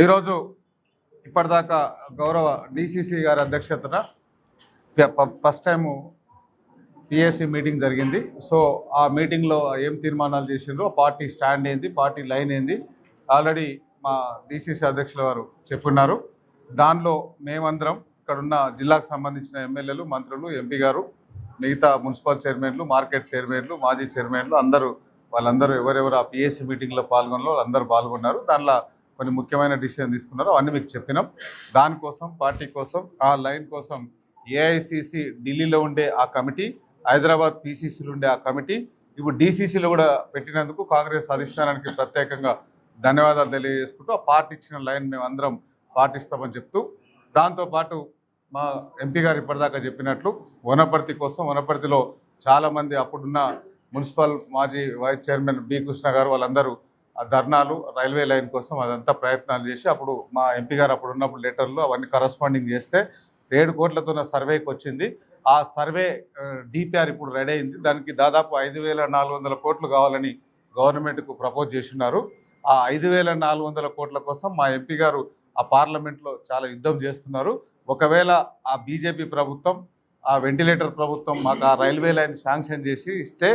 ఈరోజు ఇప్పటిదాకా గౌరవ డిసిసి గారి అధ్యక్షతన ఫస్ట్ టైము పిఎస్సి మీటింగ్ జరిగింది. సో ఆ మీటింగ్లో ఏం తీర్మానాలు చేసిండ్రో, పార్టీ స్టాండ్ ఏంది, పార్టీ లైన్ ఏంది ఆల్రెడీ మా డిసిసి అధ్యక్షుల వారు చెప్పున్నారు. దానిలో మేమందరం ఇక్కడున్న జిల్లాకు సంబంధించిన ఎమ్మెల్యేలు, మంత్రులు, ఎంపీ గారు, మిగతా మున్సిపల్ చైర్మన్లు, మార్కెట్ చైర్మన్లు, మాజీ చైర్మన్లు వాళ్ళందరూ ఎవరెవరు ఆ పిఎస్సి మీటింగ్లో పాల్గొన్నారో వాళ్ళందరూ పాల్గొన్నారు. దానిలో కొన్ని ముఖ్యమైన డిసిషన్ తీసుకున్నారు, అవన్నీ మీకు చెప్పినాం. దానికోసం పార్టీ కోసం ఆ లైన్ కోసం ఏఐసిసి ఢిల్లీలో ఉండే ఆ కమిటీ, హైదరాబాద్ పిసిసిలో ఉండే ఆ కమిటీ, ఇప్పుడు డిసిసిలో కూడా పెట్టినందుకు కాంగ్రెస్ అధిష్టానానికి ప్రత్యేకంగా ధన్యవాదాలు తెలియజేసుకుంటూ ఆ పార్టీ ఇచ్చిన లైన్ మేము అందరం పాటిస్తామని చెప్తూ, దాంతోపాటు మా ఎంపీ గారు ఇప్పటిదాకా చెప్పినట్లు వనపర్తి కోసం, వనపర్తిలో చాలామంది అప్పుడున్న మున్సిపల్ మాజీ వైస్ చైర్మన్ బి కృష్ణ గారు వాళ్ళందరూ ఆ ధర్నాలు, రైల్వే లైన్ కోసం అదంతా ప్రయత్నాలు చేసి అప్పుడు మా ఎంపీ గారు అప్పుడు ఉన్నప్పుడు లెటర్లు అవన్నీ కరస్పాండింగ్ చేస్తే 7 కోట్లతో సర్వేకి వచ్చింది. ఆ సర్వే డిపిఆర్ ఇప్పుడు రెడీ అయింది. దానికి దాదాపు 5,400 కోట్లు కావాలని గవర్నమెంట్కు ప్రపోజ్ చేస్తున్నారు. ఆ 5,400 కోట్ల కోసం మా ఎంపీ గారు ఆ పార్లమెంట్లో చాలా యుద్ధం చేస్తున్నారు. ఒకవేళ ఆ బీజేపీ ప్రభుత్వం, ఆ వెంటిలేటర్ ప్రభుత్వం మాకు ఆ రైల్వే లైన్ శాంక్షన్ చేసి ఇస్తే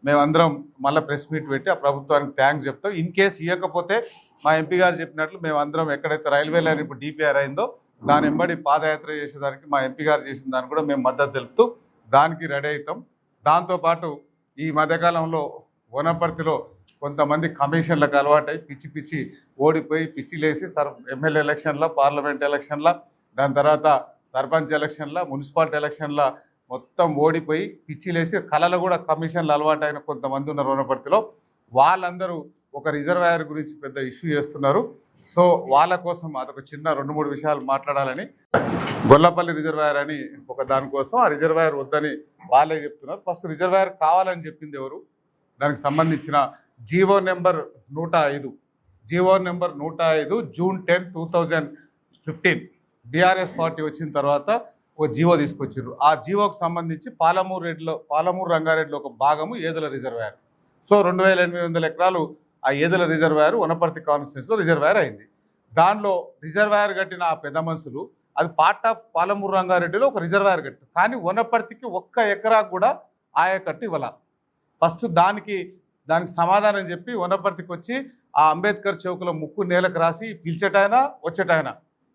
మేమందరం మళ్ళీ ప్రెస్ మీట్ పెట్టి ఆ ప్రభుత్వానికి థ్యాంక్స్ చెప్తాం. ఇన్ కేసు ఇవ్వకపోతే మా ఎంపీ గారు చెప్పినట్లు మేమందరం ఎక్కడైతే రైల్వే లైన్ ఇప్పుడు డిపిఆర్ అయిందో దాని వెంబడి పాదయాత్ర చేసేదానికి మా ఎంపీ గారు చేసిన దానికి కూడా మేము మద్దతు తెలుపుతూ దానికి రెడీ అవుతాం. దాంతోపాటు ఈ మధ్యకాలంలో వనపర్తిలో కొంతమంది కమిషన్లకు అలవాటై పిచ్చి ఓడిపోయి పిచ్చిలేసి ఎమ్మెల్యే ఎలక్షన్లో, పార్లమెంట్ ఎలక్షన్లో, దాని తర్వాత సర్పంచ్ ఎలక్షన్లో, మున్సిపాలిటీ ఎలక్షన్లో మొత్తం ఓడిపోయి పిచ్చిలేసి కళలు కూడా కమిషన్లు అలవాటైన కొంతమంది ఉన్నారు వనపర్తిలో. వాళ్ళందరూ ఒక రిజర్వాయర్ గురించి పెద్ద ఇష్యూ చేస్తున్నారు. సో వాళ్ళ కోసం అదొక చిన్న 2-3 విషయాలు మాట్లాడాలని, గొల్లపల్లి రిజర్వాయర్ అని ఒక దానికోసం ఆ రిజర్వాయర్ వద్దని వాళ్ళే చెప్తున్నారు. ఫస్ట్ రిజర్వాయర్ కావాలని చెప్పింది ఎవరు, దానికి సంబంధించిన GO number 105, GO number 105 June 10, 2015 BRS party వచ్చిన తర్వాత ఒక జీవో తీసుకొచ్చారు. ఆ జీవోకు సంబంధించి పాలమూరు రంగారెడ్డిలో ఒక భాగము ఏదుల రిజర్వాయర్. సో 2,800 ఎకరాలు ఆ ఏదుల రిజర్వాయర్ వనపర్తి కాన్స్టిట్యూన్సీలో రిజర్వాయర్ అయింది. దానిలో రిజర్వాయర్ కట్టిన ఆ పెద్ద మనుషులు అది పార్ట్ ఆఫ్ పాలమూరు రంగారెడ్డిలో ఒక రిజర్వాయర్ కట్టారు. కానీ వనపర్తికి 1 ఎకరా కూడా ఆయకట్టు ఇవ్వాల. ఫస్ట్ దానికి సమాధానం చెప్పి వనపర్తికి వచ్చి ఆ అంబేద్కర్ చౌక్లో ముక్కు నేలకు రాసి పిలిచేటాయన వచ్చేటాయన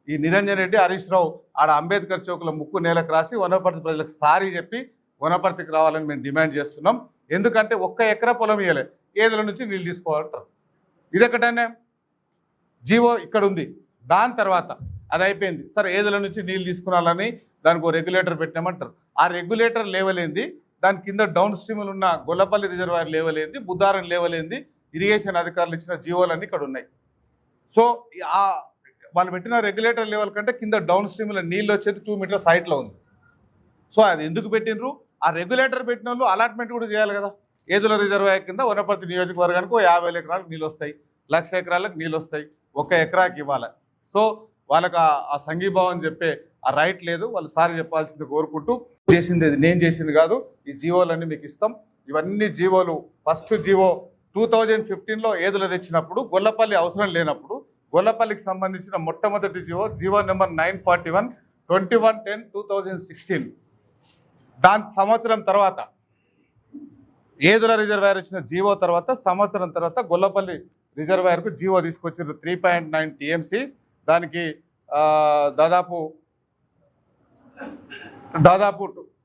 ఈ నిరంజన్ రెడ్డి, హరీష్ రావు ఆడ అంబేద్కర్ చౌక్లో ముక్కు నేలకు రాసి వనపర్తి ప్రజలకు సారీ చెప్పి వనపర్తికి రావాలని మేము డిమాండ్ చేస్తున్నాం. ఎందుకంటే 1 ఎకరా పొలం ఇవ్వలే, ఏదుల నుంచి నీళ్ళు తీసుకోవాలంటారు. ఇది ఎక్కడైనా జీవో ఇక్కడ ఉంది. దాని తర్వాత అది అయిపోయింది, సరే ఏదుల నుంచి నీళ్ళు తీసుకురావాలని దానికి ఒక రెగ్యులేటర్ పెట్టామంటారు. ఆ రెగ్యులేటర్ లేవలేంది, దాని కింద డౌన్ స్ట్రీమ్లు ఉన్న గొల్లపల్లి రిజర్వాయర్ లేవలేంది, బుద్ధారం లేవలేంది, ఇరిగేషన్ అధికారులు ఇచ్చిన జీవోలన్నీ ఇక్కడ ఉన్నాయి. సో వాళ్ళు పెట్టిన రెగ్యులేటర్ లెవెల్ కంటే కింద డౌన్ స్ట్రీమ్లో నీళ్ళు వచ్చేది 2 మీటర్స్ హైట్లో ఉంది. సో అది ఎందుకు పెట్టినరు? ఆ రెగ్యులేటర్ పెట్టిన వాళ్ళు అలాట్మెంట్ కూడా చేయాలి కదా. ఏదుల రిజర్వాయర్ కింద వనపర్తి నియోజకవర్గానికి 50,000 ఎకరాలకు నీళ్ళు వస్తాయి, 1,00,000 ఎకరాలకు నీళ్ళు వస్తాయి, 1 ఎకరాకి ఇవ్వాలి. సో వాళ్ళకి ఆ సంఘీభావం చెప్పే ఆ రైట్ లేదు. వాళ్ళు సారి చెప్పాల్సింది కోరుకుంటూ, చేసింది నేను చేసింది కాదు, ఈ జీవోలన్నీ మీకు ఇస్తాం. ఇవన్నీ జీవోలు ఫస్ట్ జీవో 2015లో ఏదుల తెచ్చినప్పుడు గొల్లపల్లి అవసరం లేనప్పుడు గొల్లపల్లికి సంబంధించిన మొట్టమొదటి జీవో నెంబర్ 941 21/10/2016. దాని సంవత్సరం తర్వాత ఏదుల రిజర్వాయర్ వచ్చిన జీవో తర్వాత సంవత్సరం తర్వాత గొల్లపల్లి రిజర్వాయర్కు జీవో తీసుకొచ్చారు 3.9 TMC. దానికి దాదాపు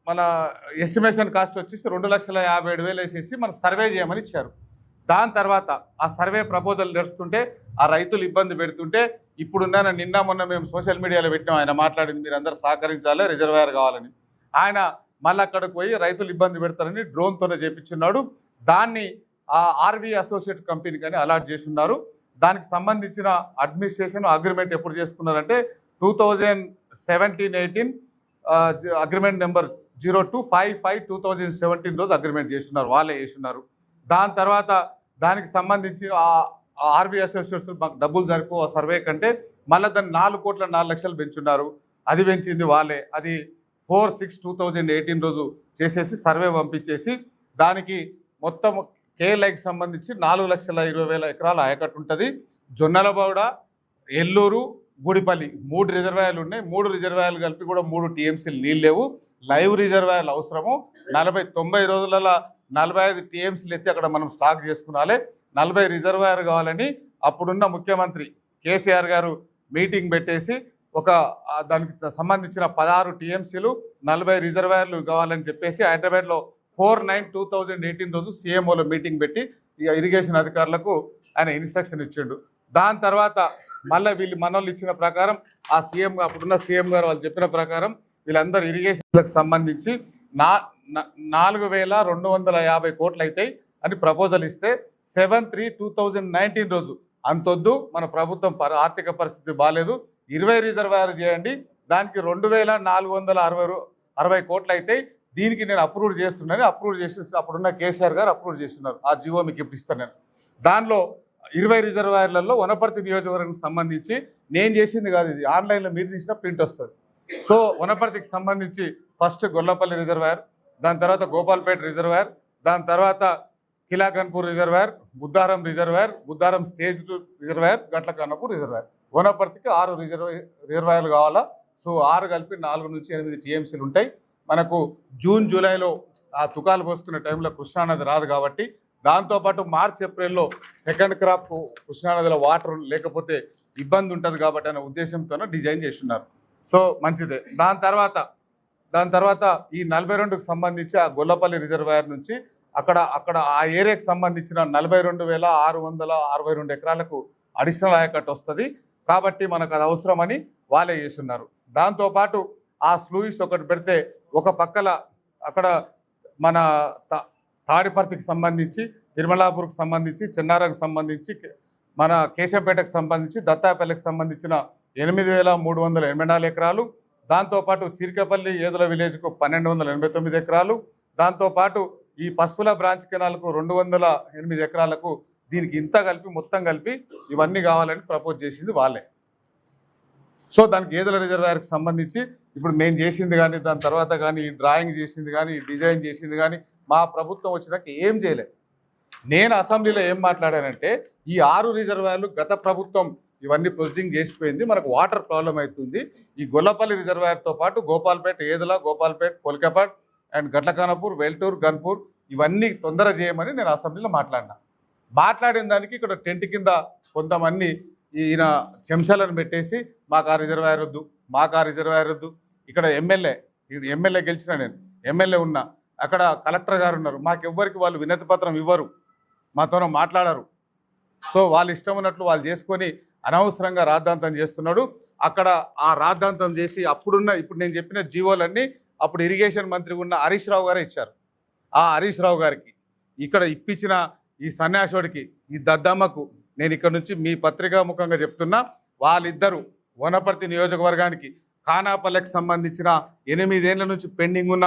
మన ఎస్టిమేషన్ కాస్ట్ వచ్చేసి 2,57,000 వేసేసి మన సర్వే చేయమని ఇచ్చారు. దాని తర్వాత ఆ సర్వే ప్రపోజల్ నడుస్తుంటే ఆ రైతులు ఇబ్బంది పెడుతుంటే ఇప్పుడున్న నిన్న మొన్న మేము సోషల్ మీడియాలో పెట్టినాం, ఆయన మాట్లాడింది మీరు అందరూ సహకరించాలి రిజర్వాయర్ కావాలని. ఆయన మళ్ళీ అక్కడికి పోయి రైతులు ఇబ్బంది పెడతారని డ్రోన్తోనే చేపించున్నాడు. దాన్ని ఆ ఆర్వీ అసోసియేట్ కంపెనీకి అని అలాట్ చేస్తున్నారు. దానికి సంబంధించిన అడ్మినిస్ట్రేషన్ అగ్రిమెంట్ ఎప్పుడు చేసుకున్నారంటే 2017-18 అగ్రిమెంట్ నెంబర్ 0255/2017 రోజు అగ్రిమెంట్ చేస్తున్నారు, వాళ్ళే చేస్తున్నారు. దాని తర్వాత దానికి సంబంధించి ఆర్వీ అసోసియేట్స్ మాకు డబ్బులు సరిపో ఆ సర్వే కంటే మళ్ళీ దాన్ని 4,04,00,000 పెంచున్నారు. అది పెంచింది వాళ్ళే. అది 4/6/2018 రోజు చేసేసి సర్వే పంపించేసి దానికి మొత్తం కేఎల్ఐకి సంబంధించి 4,20,000 ఎకరాల ఆయకట్టు ఉంటుంది. జొన్నలబౌడ ఎల్లూరు, గూడిపల్లి 3 రిజర్వాయర్లు ఉన్నాయి. 3 రిజర్వాయర్లు కలిపి కూడా 3 టీఎంసీలు నీళ్ళు లేవు. లైవ్ రిజర్వాయర్లు అవసరము. 90 రోజులలో 45 టీఎంసీలు ఎత్తి అక్కడ మనం స్టాక్ చేసుకునాలి. 40 రిజర్వాయర్ కావాలని అప్పుడున్న ముఖ్యమంత్రి కేసీఆర్ గారు మీటింగ్ పెట్టేసి దానికి సంబంధించిన 16 టీఎంసీలు 40 రిజర్వాయర్లు కావాలని చెప్పేసి హైదరాబాద్లో 4/9/2018 రోజు సీఎంఓలో మీటింగ్ పెట్టి ఇరిగేషన్ అధికారులకు ఆయన ఇన్స్ట్రక్షన్ ఇచ్చిండు. దాని తర్వాత మళ్ళీ వీళ్ళు మనోళ్ళు ఇచ్చిన ప్రకారం ఆ సీఎం అప్పుడున్న సీఎం గారు వాళ్ళు చెప్పిన ప్రకారం వీళ్ళందరూ ఇరిగేషన్లకు సంబంధించి 4,250 కోట్లు అవుతాయి అని ప్రపోజల్ ఇస్తే 7/3/2019 రోజు అంతొద్దు, మన ప్రభుత్వం ఆర్థిక పరిస్థితి బాగాలేదు, 20 రిజర్వాయర్ చేయండి, దానికి 2,460 కోట్లు అవుతాయి, దీనికి నేను అప్రూవ్ చేస్తున్నాను. అప్రూవ్ చేసేసి అప్పుడున్న కేసీఆర్ గారు అప్రూవ్ చేస్తున్నారు. ఆ జీవో మీకు ఇప్పుడు ఇస్తాను నేను. దానిలో 20 రిజర్వాయర్లలో వనపర్తి నియోజకవర్గానికి సంబంధించి నేను చేసింది కాదు, ఇది ఆన్లైన్లో మీరు తీసిన ప్రింట్ వస్తుంది. సో వనపర్తికి సంబంధించి ఫస్ట్ గొల్లపల్లి రిజర్వాయర్, దాని తర్వాత గోపాల్పేట రిజర్వాయర్, దాని తర్వాత Kilaganpur reservoir, Buddharam reservoir, Buddharam stage 2 reservoir, Gatlakannapur reservoir. వనపర్తికి 6 రిజర్వాయర్లు కావాలా. సో 6 కలిపి 4 నుంచి 8 టీఎంసీలు ఉంటాయి. మనకు జూన్ జూలైలో ఆ తుకాలు పోసుకునే టైంలో కృష్ణానది రాదు కాబట్టి, దాంతోపాటు మార్చ్ ఏప్రిల్లో సెకండ్ క్రాప్ కృష్ణానదిలో వాటర్ లేకపోతే ఇబ్బంది ఉంటుంది కాబట్టి అనే ఉద్దేశంతోనే డిజైన్ చేస్తున్నారు. సో మంచిదే. దాని తర్వాత ఈ 42కు సంబంధించి ఆ గొల్లపల్లి రిజర్వాయర్ నుంచి అక్కడ ఆ ఏరియాకి సంబంధించిన 42,662 ఎకరాలకు అడిషనల్ ఆయకట్టు వస్తుంది కాబట్టి మనకు అది అవసరమని వాళ్ళే చేస్తున్నారు. దాంతోపాటు ఆ స్లూయిస్ ఒకటి పెడితే ఒక పక్కల అక్కడ మన తాడిపర్తికి సంబంధించి, తిరుమలాపూర్కి సంబంధించి, చెన్నారకు సంబంధించి, మన కేశంపేటకు సంబంధించి, దత్తాపల్లికి సంబంధించిన 8,384 ఎకరాలు, దాంతోపాటు చిరికపల్లి ఏదుల విలేజ్కు 1,289 ఎకరాలు, దాంతోపాటు ఈ పసుపుల బ్రాంచ్ కెనాల్కు 208 ఎకరాలకు, దీనికి ఇంత కలిపి మొత్తం కలిపి ఇవన్నీ కావాలని ప్రపోజ్ చేసింది వాళ్ళే. సో దానికి ఏదుల రిజర్వాయర్కి సంబంధించి ఇప్పుడు మేము చేసింది కానీ, దాని తర్వాత కానీ, డ్రాయింగ్ చేసింది కానీ, డిజైన్ చేసింది కానీ మా ప్రభుత్వం వచ్చినాక ఏం చేయలేదు. నేను అసెంబ్లీలో ఏం మాట్లాడానంటే, ఈ 6 రిజర్వాయర్లు గత ప్రభుత్వం ఇవన్నీ ప్రొసీడింగ్ చేసిపోయింది, మనకు వాటర్ ప్రాబ్లం అవుతుంది. ఈ గొల్లపల్లి రిజర్వాయర్తో పాటు గోపాల్పేట, ఏదుల, గోపాల్పేట, కొల్కపాట్ అండ్ గట్లకానపూర్, వెల్టూర్, గన్పూర్ ఇవన్నీ తొందర చేయమని నేను అసెంబ్లీలో మాట్లాడిన దానికి ఇక్కడ టెంట్ కింద కొంతమంది ఈయన చెంచాలను పెట్టేసి మాకు ఆ రిజర్వాయర్ వద్దు, ఇక్కడ ఎమ్మెల్యే గెలిచిన నేను ఎమ్మెల్యే ఉన్నా, అక్కడ కలెక్టర్ గారు ఉన్నారు, మాకెవ్వరికి వాళ్ళు వినతి పత్రం ఇవ్వరు, మాతోనే మాట్లాడరు. సో వాళ్ళు ఇష్టం ఉన్నట్లు వాళ్ళు చేసుకొని అనవసరంగా రాద్ధాంతం చేస్తున్నాడు. అక్కడ ఆ రాద్ధాంతం చేసి ఇప్పుడు నేను చెప్పిన జీవోలన్నీ అప్పుడు ఇరిగేషన్ మంత్రి ఉన్న హరీష్ రావు గారే ఇచ్చారు. ఆ హరీష్ రావు గారికి ఇక్కడ ఇప్పించిన ఈ సన్యాసుడికి, ఈ దద్దమ్మకు నేను ఇక్కడ నుంచి మీ పత్రికా ముఖంగా చెప్తున్నా, వాళ్ళిద్దరూ వనపర్తి నియోజకవర్గానికి ఖానాపల్లెకి సంబంధించిన 8 ఏళ్ల నుంచి పెండింగ్ ఉన్న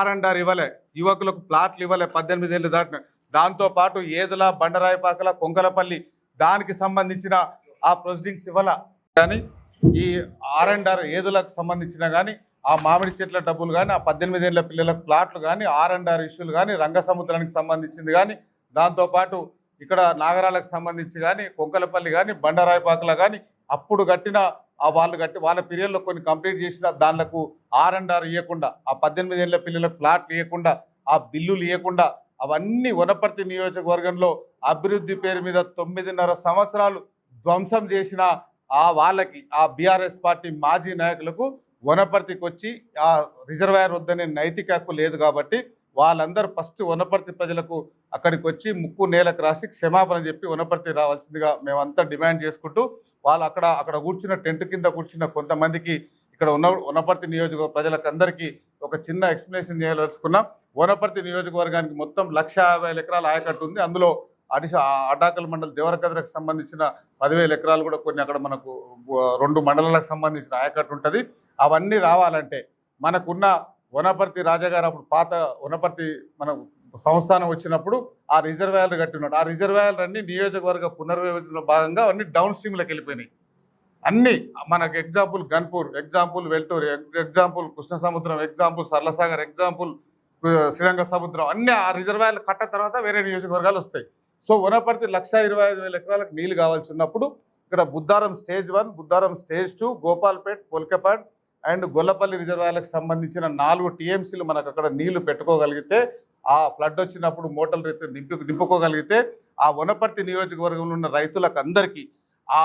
R&R ఇవ్వలే, యువకులకు ప్లాట్లు ఇవ్వలే 18 ఏళ్ళు దాటిన, దాంతోపాటు ఏదుల, బండరాయపాకల, కొంకలపల్లి దానికి సంబంధించిన ఆ ప్రొసీడింగ్స్ ఇవ్వాల. కానీ ఈ R&R ఏదులకు సంబంధించిన కానీ, ఆ మామిడి చెట్ల డబ్బులు కానీ, ఆ 18 ఏళ్ళ పిల్లలకు ప్లాట్లు కానీ, R&R ఇష్యూలు కానీ, రంగసముద్రానికి సంబంధించింది కానీ, దాంతోపాటు ఇక్కడ నాగరాలకు సంబంధించి కానీ, కొంకలపల్లి కానీ, బండరాయపాకల కానీ అప్పుడు కట్టిన వాళ్ళ పీరియడ్లో కొన్ని కంప్లీట్ చేసిన దానిలకు R&R ఇవ్వకుండా, ఆ 18 ఏళ్ళ పిల్లలకు ప్లాట్లు ఇవ్వకుండా, ఆ బిల్లులు ఇవ్వకుండా, అవన్నీ వనపర్తి నియోజకవర్గంలో అభివృద్ధి పేరు మీద 9.5 సంవత్సరాలు ధ్వంసం చేసిన వాళ్ళకి, ఆ బీఆర్ఎస్ పార్టీ మాజీ నాయకులకు వనపర్తికి వచ్చి ఆ రిజర్వాయర్ వద్దనే నైతిక హక్కు లేదు కాబట్టి వాళ్ళందరూ ఫస్ట్ వనపర్తి ప్రజలకు అక్కడికి వచ్చి ముక్కు నేలకు రాసి క్షమాపణ చెప్పి వనపర్తి రావాల్సిందిగా మేమంతా డిమాండ్ చేసుకుంటూ, వాళ్ళు అక్కడ కూర్చున్న టెంట్ కింద కూర్చున్న కొంతమందికి ఇక్కడ ఉన్న వనపర్తి నియోజకవర్గ ప్రజలకు అందరికీ ఒక చిన్న ఎక్స్ప్లెనేషన్ చేయదలుచుకున్నాం. వనపర్తి నియోజకవర్గానికి మొత్తం 1,50,000 ఎకరాల ఆయకట్టు ఉంది. అందులో అడ్డాకల్ మండలం దేవరకద్రకు సంబంధించిన 10,000 ఎకరాలు కూడా కొన్ని అక్కడ మనకు 2 మండలాలకు సంబంధించిన ఆయకట్టు ఉంటుంది. అవన్నీ రావాలంటే మనకున్న వనపర్తి రాజాగారు అప్పుడు పాత వనపర్తి మన సంస్థానం వచ్చినప్పుడు ఆ రిజర్వాయర్లు కట్టినాడు. ఆ రిజర్వాయర్లు అన్నీ నియోజకవర్గ పునర్విభజనలో భాగంగా అన్ని డౌన్ స్ట్రీమ్లోకి వెళ్ళిపోయినాయి. అన్నీ మనకు example Ganpur, example Veltur, example Krishna Samudram, example సర్లసాగర్, example Sriranga సముద్రం, అన్నీ ఆ రిజర్వాయర్లు కట్టిన తర్వాత వేరే నియోజకవర్గాలు వస్తాయి. సో వనపర్తి 1,25,000 ఎకరాలకు నీళ్ళు కావాల్సి ఉన్నప్పుడు ఇక్కడ Buddharam stage 1, Buddharam stage 2, Gopalpet, Polkapad and Gollapalli రిజర్వాయర్లకు సంబంధించిన 4 టీఎంసీలు మనకు అక్కడ నీళ్లు పెట్టుకోగలిగితే, ఆ ఫ్లడ్ వచ్చినప్పుడు మోటార్లు నింపుకోగలిగితే ఆ వనపర్తి నియోజకవర్గంలో ఉన్న రైతులకు అందరికీ ఆ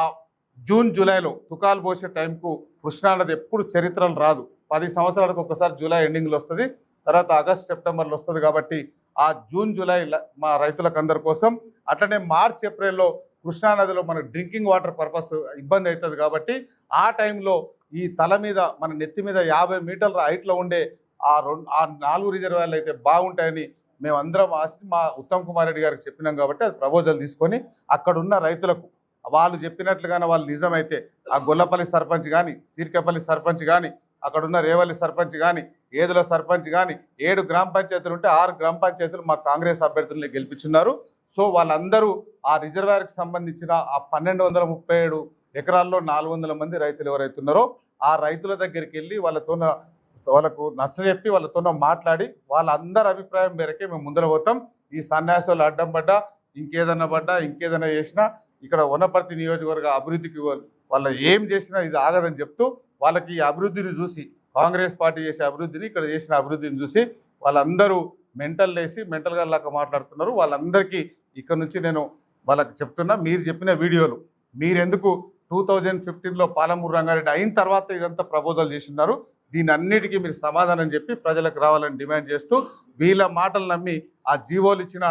జూన్ జూలైలో తుకాలు పోసే టైంకు కృష్ణానది ఎప్పుడు చరిత్రలు రాదు. 10 సంవత్సరాలకు ఒకసారి జూలై ఎండింగ్లో వస్తుంది, తర్వాత ఆగస్ట్ సెప్టెంబర్లో వస్తుంది. కాబట్టి ఆ జూన్ జూలై మా రైతులకు అందరి కోసం, అట్లనే మార్చ్ ఏప్రిల్లో కృష్ణానదిలో మన డ్రింకింగ్ వాటర్ పర్పస్ ఇబ్బంది అవుతుంది. కాబట్టి ఆ టైంలో ఈ తల మీద మన నెత్తి మీద 50 మీటర్ల హైట్లో ఉండే ఆ 4 రిజర్వాయర్లు అయితే బాగుంటాయని మేమందరం మా ఉత్తమ్ కుమార్ రెడ్డి గారికి చెప్పినాం. కాబట్టి అది ప్రపోజల్ తీసుకొని అక్కడున్న రైతులకు వాళ్ళు చెప్పినట్లుగానే వాళ్ళు నిజమైతే ఆ గొల్లపల్లి సర్పంచ్ కానీ, చీర్కేపల్లి సర్పంచ్ కానీ, అక్కడున్న రేవల్లి సర్పంచ్ కానీ, ఏదుల సర్పంచ్ కానీ 7 గ్రామ పంచాయతీలు ఉంటే 6 గ్రామ పంచాయతీలు మా కాంగ్రెస్ అభ్యర్థుల్ని గెలిపించున్నారు. సో వాళ్ళందరూ ఆ రిజర్వాయర్కి సంబంధించిన ఆ 1237 ఎకరాల్లో 400 మంది రైతులు ఎవరైతే ఉన్నారో ఆ రైతుల దగ్గరికి వెళ్ళి వాళ్ళకు నచ్చజెప్పి వాళ్ళతో మాట్లాడి వాళ్ళందరి అభిప్రాయం మేరకే మేము ముందర పోతాం. ఈ సన్యాసాలు అడ్డం పడ్డా, ఇంకేదైనా చేసినా ఇక్కడ వనపర్తి నియోజకవర్గ అభివృద్ధికి వాళ్ళ ఏం చేసినా ఇది ఆగదని చెప్తూ, వాళ్ళకి ఈ అభివృద్ధిని చూసి, కాంగ్రెస్ పార్టీ చేసే అభివృద్ధిని, ఇక్కడ చేసిన అభివృద్ధిని చూసి వాళ్ళందరూ మెంటల్ గాళ్ళాగా మాట్లాడుతున్నారు. వాళ్ళందరికీ ఇక్కడ నుంచి నేను వాళ్ళకి చెప్తున్నా, మీరు చెప్పిన వీడియోలు మీరెందుకు 2015లో పాలమూరు రంగారెడ్డి అయిన తర్వాత ఇదంతా ప్రపోజల్ చేస్తున్నారు, దీని అన్నిటికీ మీరు సమాధానం చెప్పి ప్రజలకు రావాలని డిమాండ్ చేస్తూ, వీళ్ళ మాటలు నమ్మి ఆ జీవోలు ఇచ్చిన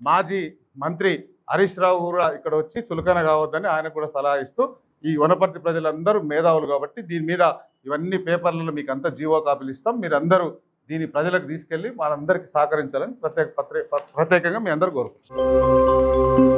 మాజీ మంత్రి హరీష్ రావు కూడా ఇక్కడ వచ్చి చులకన కావద్దని ఆయన కూడా సలహా ఇస్తూ, ఈ వనపర్తి ప్రజలందరూ మేధావులు కాబట్టి దీని మీద ఇవన్నీ పేపర్లలో మీకు అంతా జీవో కాపీలు ఇస్తాం, మీరందరూ దీన్ని ప్రజలకు తీసుకెళ్ళి వాళ్ళందరికీ సహకరించాలని ప్రత్యేకంగా మీ అందరూ కోరుకుంటున్నాం.